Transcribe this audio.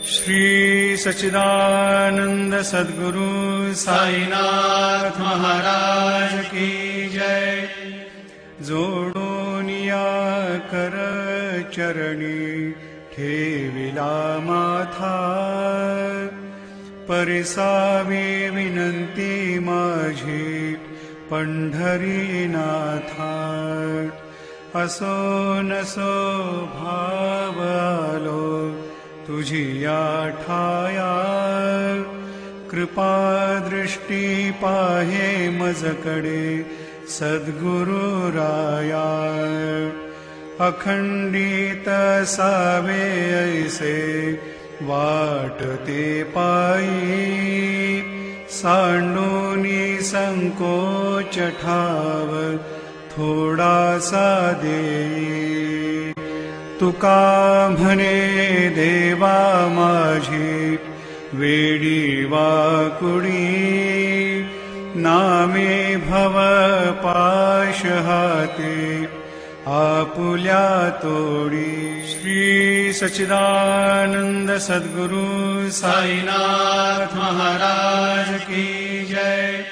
श्री सच्चिदानंद सद्गुरु साईनाथ महाराज की जय। जोडोनिया कर चरणी ठेविला माथा, परिसावी विनंती माझी पंढरीनाथा। असो नसो भाव आलो तुझी या ठाया, कृपा दृष्टी पाहे मजकडे सद्गुरु राया। अखंडित सावे ऐसे वाटते पायी, सांडूनी संकोच ठाव थोडासा देई। तुका म्हणे देवा माझी वेडी वाकुडी, नामे भव पाश हाते आपुल्या तोडी। श्री सच्चिदानंद सद्गुरु साईनाथ महाराज की जय।